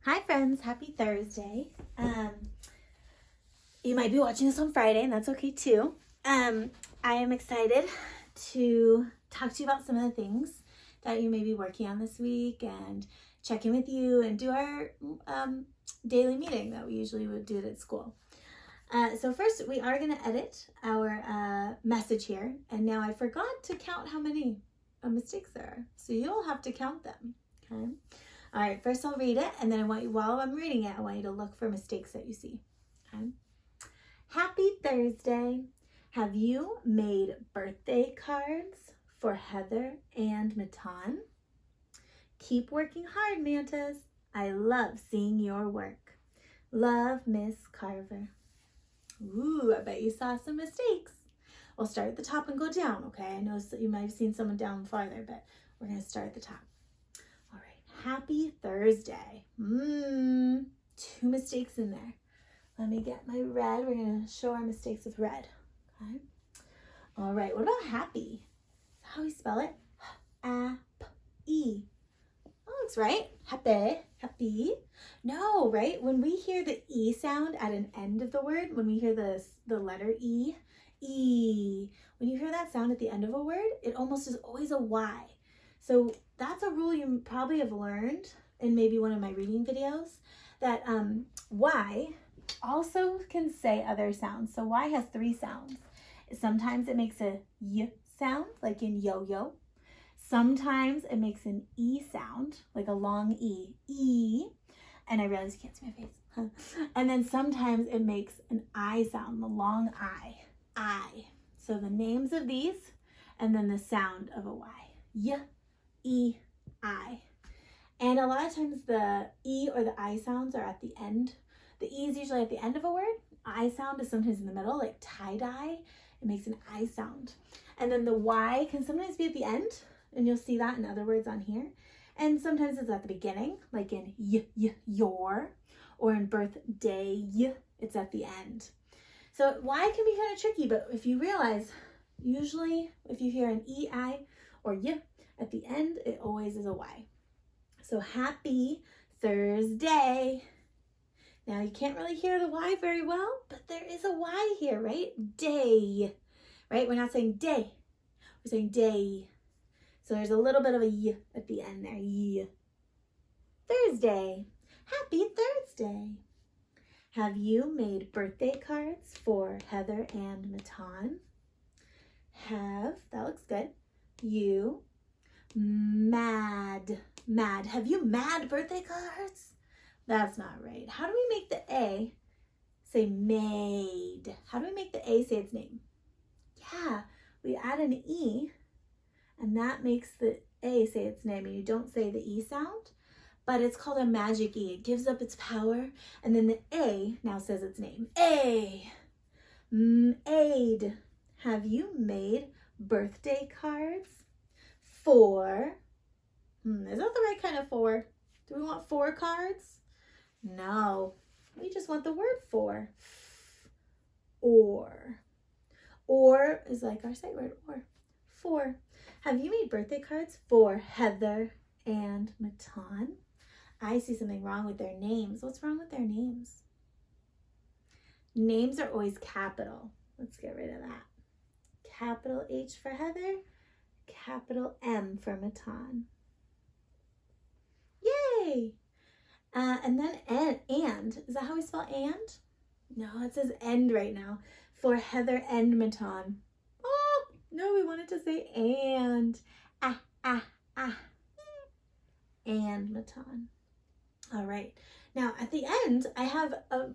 Hi friends, happy Thursday. You might be watching this on Friday and that's okay too. I am excited to talk to you about some of the things that you may be working on this week and check in with you and do our daily meeting that we usually would do it at school. So first we are going to edit our message here, and now I forgot to count how many mistakes there are. So you'll have to count them, okay? All right, first I'll read it, and then I want you, while I'm reading it, I want you to look for mistakes that you see. Okay. Happy Thursday. Have you made birthday cards for Heather and Matan? Keep working hard, Mantas. I love seeing your work. Love, Miss Carver. Ooh, I bet you saw some mistakes. We'll start at the top and go down, okay? I know that you might have seen someone down farther, but we're going to start at the top. Happy Thursday. 2 mistakes in there. Let me get my red. We're going to show our mistakes with red. Okay. All right. What about happy? How do we spell it? A-P-E. Oh, looks right. Happy. Happy. No, right? When we hear the E sound at an end of the word, when we hear the letter E, when you hear that sound at the end of a word, it almost is always a Y. So that's a rule you probably have learned in maybe one of my reading videos, that Y also can say other sounds. So Y has 3 sounds. Sometimes it makes a Y sound, like in yo-yo. Sometimes it makes an E sound, like a long E. And I realize you can't see my face. And then sometimes it makes an I sound, the long I. So the names of these, and then the sound of a Y. Y. E, I. And a lot of times the E or the I sounds are at the end. The E is usually at the end of a word. I sound is sometimes in the middle, like tie-dye. It makes an I sound. And then the Y can sometimes be at the end, and you'll see that in other words on here. And sometimes it's at the beginning, like in your, or in birthday, it's at the end. So Y can be kind of tricky, but if you realize, usually if you hear an E, I, or Y, at the end, it always is a Y. So happy Thursday. Now you can't really hear the Y very well, but there is a Y here, right? Day, right? We're not saying day, we're saying day. So there's a little bit of a Y at the end there, Y. Thursday. Happy Thursday. Have you made birthday cards for Heather and Matan? That looks good. You. Mad. Have you mad birthday cards? That's not right. How do we make the A say made? How do we make the A say its name? Yeah, we add an E, and that makes the A say its name, and you don't say the E sound, but it's called a magic E. It gives up its power, and then the A now says its name. A. Aid. Have you made birthday cards for, is that the right kind of 4? Do we want 4 cards? No, we just want the word for. Or is like our sight word, or. 4. Have you made birthday cards for Heather and Matan? I see something wrong with their names. What's wrong with their names? Names are always capital. Let's get rid of that. Capital H for Heather, capital M for Matan. Yay! And then and. Is that how we spell and? No, it says end right now for Heather and Matan. Oh, no, we wanted to say and. And Matan. All right. Now, at the end, I have a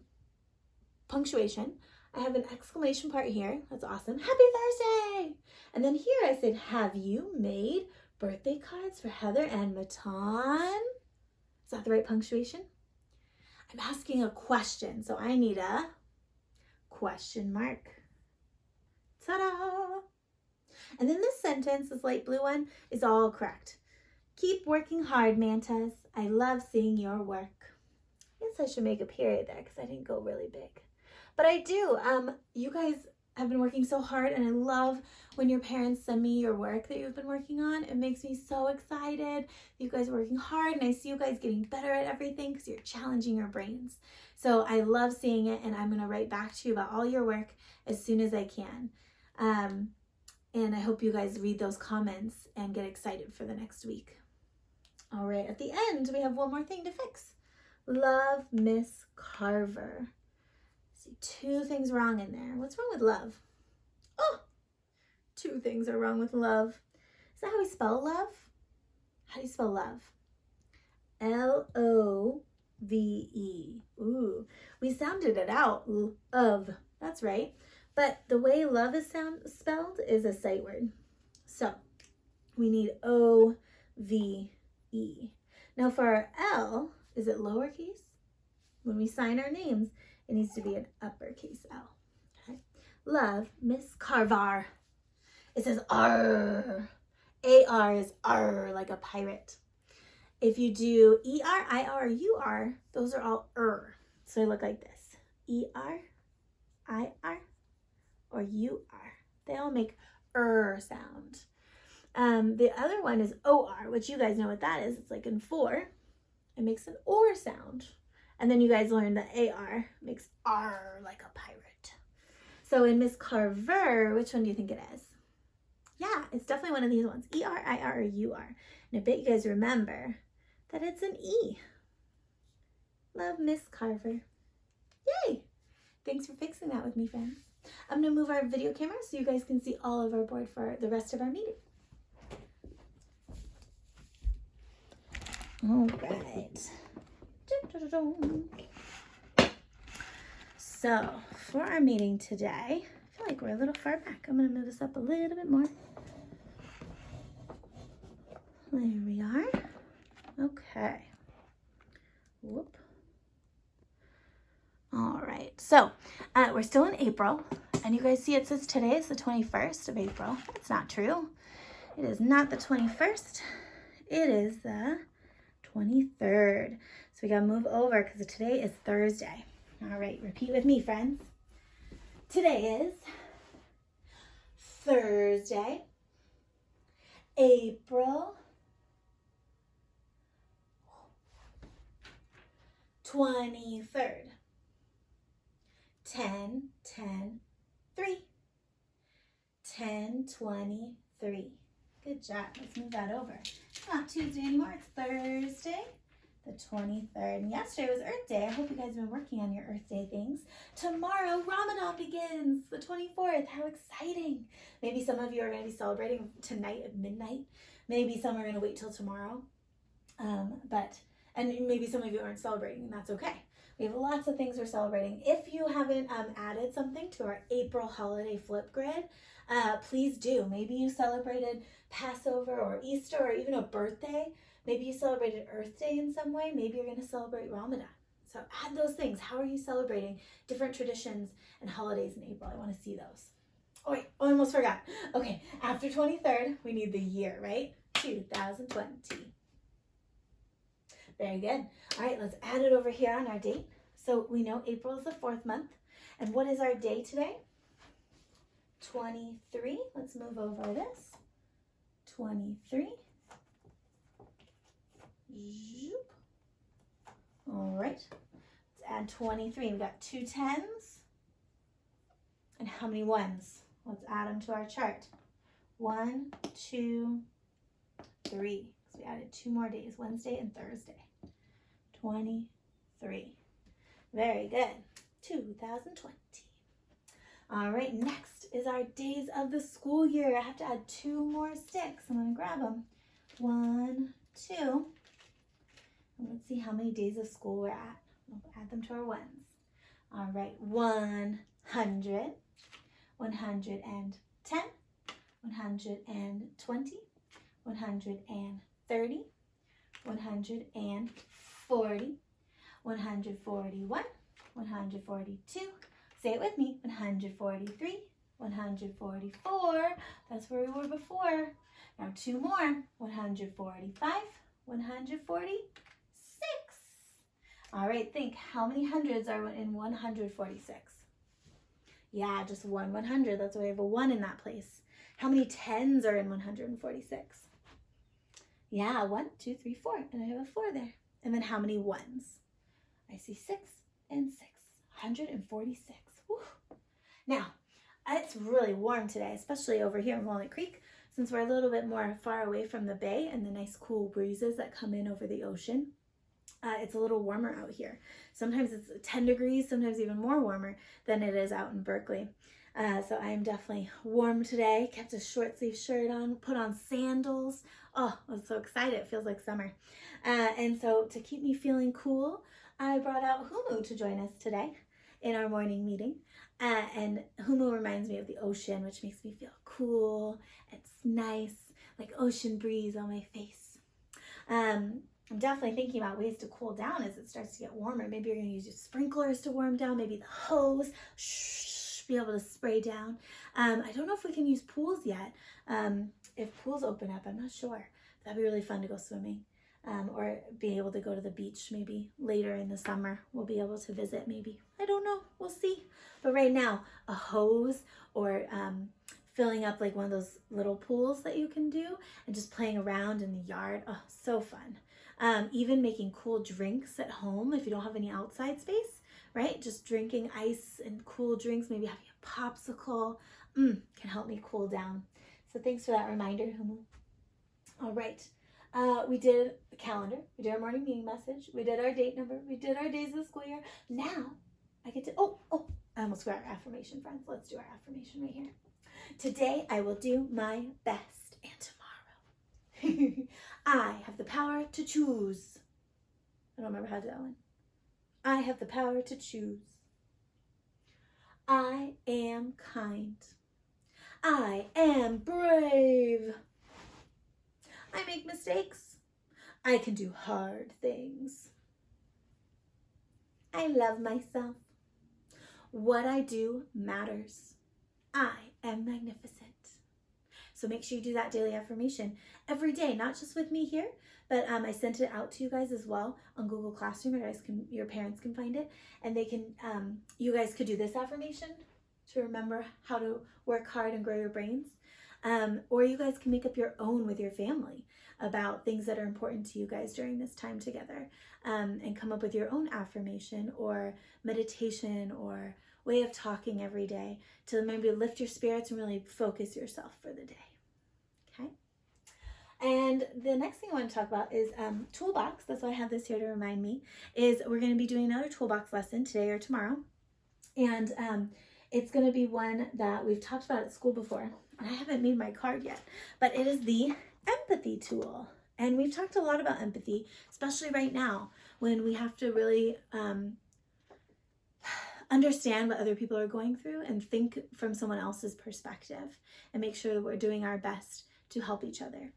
punctuation. I have an exclamation part here. That's awesome. Happy Thursday! And then here I said, have you made birthday cards for Heather and Matan? Is that the right punctuation? I'm asking a question, so I need a question mark. Ta-da! And then this sentence, this light blue one, is all correct. Keep working hard, Mantas. I love seeing your work. I guess I should make a period there because I didn't go really big. But I do. You guys have been working so hard, and I love when your parents send me your work that you've been working on. It makes me so excited. You guys are working hard, and I see you guys getting better at everything because you're challenging your brains. So I love seeing it, and I'm going to write back to you about all your work as soon as I can. And I hope you guys read those comments and get excited for the next week. All right, at the end, we have one more thing to fix. Love Miss Carver. See, 2 things wrong in there. What's wrong with love? Oh, 2 things are wrong with love. Is that how we spell love? How do you spell love? Love. Ooh, we sounded it out. Love. That's right. But the way love is spelled is a sight word. So we need OVE. Now for our L, is it lowercase? When we sign our names, it needs to be an uppercase L. Okay. Love Miss Carver. It says R. AR is R, like a pirate. If you do ER, IR, UR, those are all So they look like this. ER, IR, or UR. They all make sound. The other one is OR, which you guys know what that is. It's like in 4. It makes an OR sound. And then you guys learned that AR makes R like a pirate. So in Miss Carver, which one do you think it is? Yeah, it's definitely one of these ones. ER, IR, or UR. And I bet you guys remember that it's an E. Love Miss Carver. Yay! Thanks for fixing that with me, friends. I'm going to move our video camera so you guys can see all of our board for the rest of our meeting. All right. So, for our meeting today, I feel like we're a little far back. I'm going to move this up a little bit more. There we are. Okay. Whoop. All right. So, we're still in April. And you guys see it says today is the 21st of April. That's not true. It is not the 21st. It is the 23rd. So we got to move over because today is Thursday. All right. Repeat with me, friends. Today is Thursday, April 23rd. 10, 10, 3. 10, 23. Good job. Let's move that over. It's not Tuesday anymore. It's Thursday, the 23rd. And yesterday was Earth Day. I hope you guys have been working on your Earth Day things. Tomorrow, Ramadan begins, the 24th. How exciting. Maybe some of you are going to be celebrating tonight at midnight. Maybe some are going to wait till tomorrow. And maybe some of you aren't celebrating, and that's okay. We have lots of things we're celebrating. If you haven't added something to our April holiday flip grid, please do. Maybe you celebrated Passover or Easter or even a birthday. Maybe you celebrated Earth Day in some way. Maybe you're going to celebrate Ramadan. So add those things. How are you celebrating different traditions and holidays in April? I want to see those. Oh, wait. Oh, I almost forgot. Okay, after 23rd, we need the year, right? 2020. Very good. All right, let's add it over here on our date. So we know April is the 4th month. And what is our day today? 23. Let's move over this. 23. Zoop. All right. Let's add 23. We've got 2 10s. And how many 1s? Let's add them to our chart. 1, 2, 3. So we added 2 more days, Wednesday and Thursday. 23. Very good. 2020. All right, next is our days of the school year. I have to add 2 more sticks. I'm going to grab them. 1, 2. And let's see how many days of school we're at. We'll add them to our 1s. All right, 100, 110, 120, 130, 140, 141, 142. Say it with me. 143, 144. That's where we were before. Now 2 more. 145, 146. All right, think how many hundreds are in 146? Yeah, just 1/100. That's why we have a 1 in that place. How many 10s are in 146? Yeah, 1, 2, 3, 4. And I have a 4 there. And then how many 1s? I see 6 and 6. 146. Whew. Now, it's really warm today, especially over here in Walnut Creek, since we're a little bit more far away from the bay and the nice cool breezes that come in over the ocean. It's a little warmer out here. Sometimes it's 10 degrees, sometimes even more warmer than it is out in Berkeley. So I am definitely warm today. Kept a short sleeve shirt on, put on sandals. Oh, I'm so excited. It feels like summer. And so to keep me feeling cool, I brought out Humu to join us today in our morning meeting. And Humu reminds me of the ocean, which makes me feel cool. It's nice, like ocean breeze on my face. I'm definitely thinking about ways to cool down as it starts to get warmer. Maybe you're going to use your sprinklers to warm down, maybe the hose, be able to spray down. I don't know if we can use pools yet. If pools open up, I'm not sure. That'd be really fun to go swimming. Or be able to go to the beach maybe later in the summer. We'll be able to visit maybe. I don't know. We'll see. But right now, a hose or filling up like one of those little pools that you can do and just playing around in the yard. Oh, so fun. Even making cool drinks at home if you don't have any outside space, right? Just drinking ice and cool drinks, maybe having a popsicle can help me cool down. So thanks for that reminder, Humu. All right. We did the calendar. We did our morning meeting message. We did our date number. We did our days of the school year. Now I get to, I almost forgot our affirmation, friends. Let's do our affirmation right here. Today I will do my best, and tomorrow I have the power to choose. I don't remember how to do that one. I have the power to choose. I am kind. I am brave. I make mistakes. I can do hard things. I love myself. What I do matters. I am magnificent. So make sure you do that daily affirmation every day, not just with me here, but I sent it out to you guys as well on Google Classroom. Your parents can find it, and they can. You guys could do this affirmation to remember how to work hard and grow your brains. Or you guys can make up your own with your family about things that are important to you guys during this time together, and come up with your own affirmation or meditation or way of talking every day to maybe lift your spirits and really focus yourself for the day. Okay? And the next thing I want to talk about is toolbox. That's why I have this here to remind me, is we're going to be doing another toolbox lesson today or tomorrow. And it's going to be one that we've talked about at school before. I haven't made my card yet, but it is the empathy tool. And we've talked a lot about empathy, especially right now when we have to really understand what other people are going through and think from someone else's perspective and make sure that we're doing our best to help each other.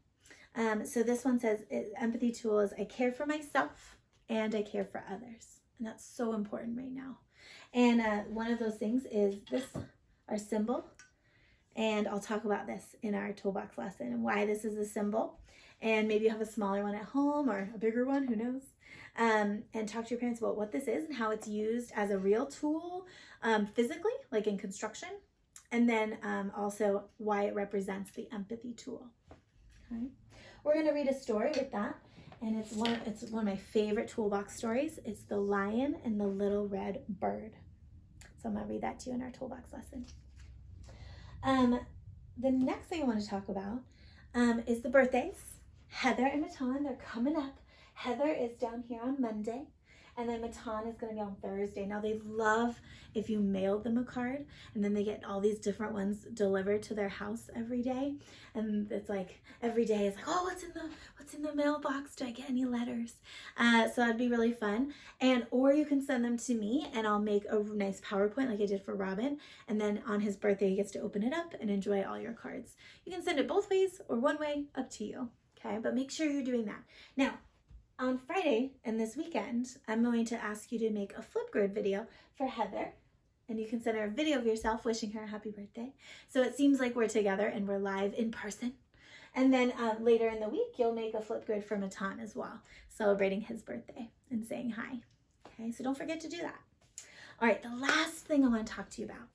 So this one says, empathy tool is I care for myself and I care for others. And that's so important right now. And one of those things is this, our symbol. And I'll talk about this in our toolbox lesson and why this is a symbol. And maybe you have a smaller one at home or a bigger one, who knows? And talk to your parents about what this is and how it's used as a real tool physically, like in construction. And then also why it represents the empathy tool. Okay. We're going to read a story with that. And it's one of my favorite toolbox stories. It's The Lion and the Little Red Bird. So I'm going to read that to you in our toolbox lesson. The next thing I want to talk about is the birthdays. Heather and Matan, they're coming up. Heather is down here on Monday, and then Matan is going to be on Thursday. Now, they love if you mailed them a card, and then they get all these different ones delivered to their house every day. And it's like every day is like, oh, what's in the mailbox? Do I get any letters? So that'd be really fun. Or you can send them to me, and I'll make a nice PowerPoint like I did for Robin. And then on his birthday, he gets to open it up and enjoy all your cards. You can send it both ways or one way, up to you. Okay, but make sure you're doing that. Now, on Friday and this weekend, I'm going to ask you to make a Flipgrid video for Heather. And you can send her a video of yourself wishing her a happy birthday. So it seems like we're together and we're live in person. And then later in the week, you'll make a Flipgrid for Matan as well, celebrating his birthday and saying hi. Okay, so don't forget to do that. All right, the last thing I want to talk to you about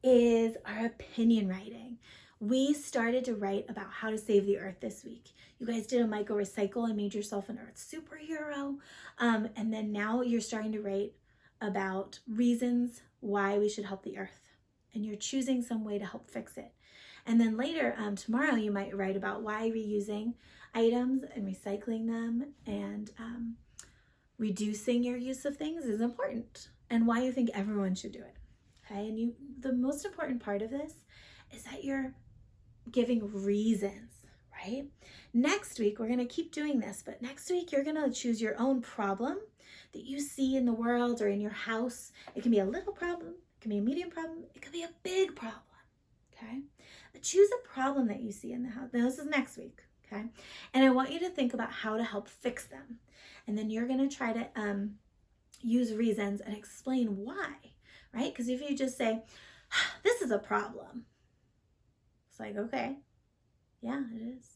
is our opinion writing. We started to write about how to save the earth this week. You guys did a micro recycle and made yourself an earth superhero. And then now you're starting to write about reasons why we should help the earth. And you're choosing some way to help fix it. And then later, tomorrow, you might write about why reusing items and recycling them and reducing your use of things is important and why you think everyone should do it. Okay, and the most important part of this is that you're giving reasons, right? Next week, we're going to keep doing this, but next week, you're going to choose your own problem that you see in the world or in your house. It can be a little problem, it can be a medium problem, it could be a big problem, okay? But choose a problem that you see in the house. Now, this is next week, okay? And I want you to think about how to help fix them. And then you're going to try to use reasons and explain why, right? Because if you just say, this is a problem, it's like, okay, yeah, it is.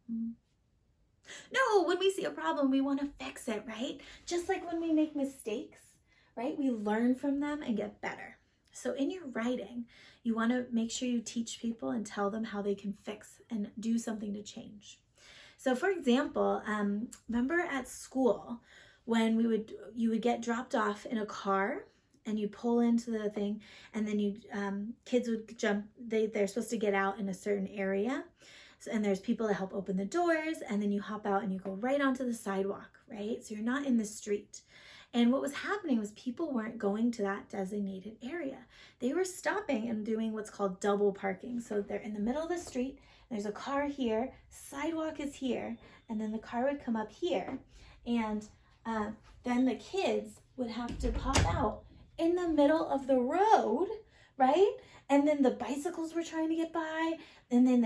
No, when we see a problem, we want to fix it, right? Just like when we make mistakes, right? We learn from them and get better. So in your writing, you want to make sure you teach people and tell them how they can fix and do something to change. So for example, remember at school when you would get dropped off in a car and you pull into the thing and then kids would jump, they're supposed to get out in a certain area. So, and there's people that help open the doors and then you hop out and you go right onto the sidewalk, right? So you're not in the street. And what was happening was people weren't going to that designated area. They were stopping and doing what's called double parking. So they're in the middle of the street, there's a car here, sidewalk is here, and then the car would come up here. And then the kids would have to pop out in the middle of the road, right? And then the bicycles were trying to get by, and then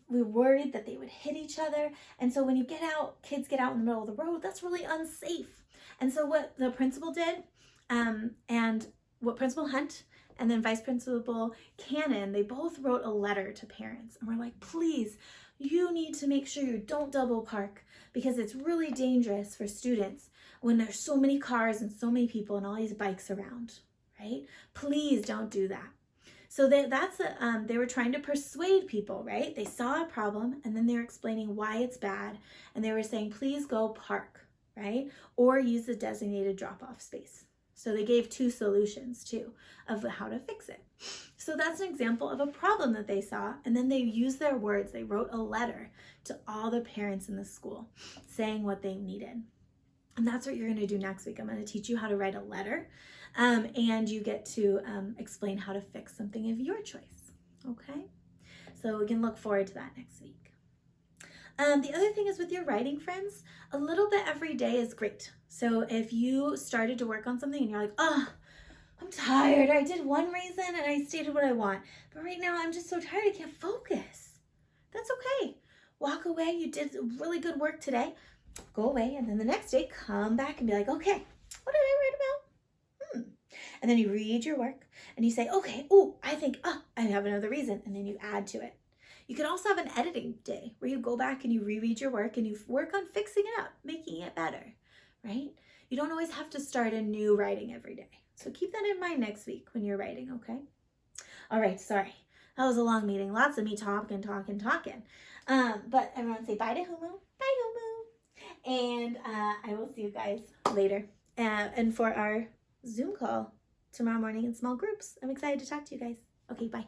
we were worried that they would hit each other. And so when you get out, kids get out in the middle of the road, that's really unsafe. And so what the principal did, and what Principal Hunt and then Vice Principal Cannon, they both wrote a letter to parents. And we're like, please, you need to make sure you don't double park because it's really dangerous for students when there's so many cars and so many people and all these bikes around, right? Please don't do that. So they were trying to persuade people, right? They saw a problem and then they were explaining why it's bad. And they were saying, please go park, right? Or use the designated drop-off space. So they gave 2 solutions too of how to fix it. So that's an example of a problem that they saw. And then they used their words. They wrote a letter to all the parents in the school saying what they needed. And that's what you're going to do next week. I'm going to teach you how to write a letter. And you get to explain how to fix something of your choice. Okay? So we can look forward to that next week. The other thing is with your writing, friends, a little bit every day is great. So if you started to work on something and you're like, oh, I'm tired. I did one reason and I stated what I want. But right now I'm just so tired I can't focus. That's okay. Walk away. You did really good work today. Go away. And then the next day, come back and be like, okay, what did I write about? And then you read your work and you say, okay, I think, I have another reason. And then you add to it. You could also have an editing day where you go back and you reread your work and you work on fixing it up, making it better, right? You don't always have to start a new writing every day. So keep that in mind next week when you're writing, okay? All right, sorry. That was a long meeting. Lots of me talking. But everyone say bye to Humu. Bye, Humu. And I will see you guys later. And for our Zoom call tomorrow morning in small groups. I'm excited to talk to you guys. Okay, bye.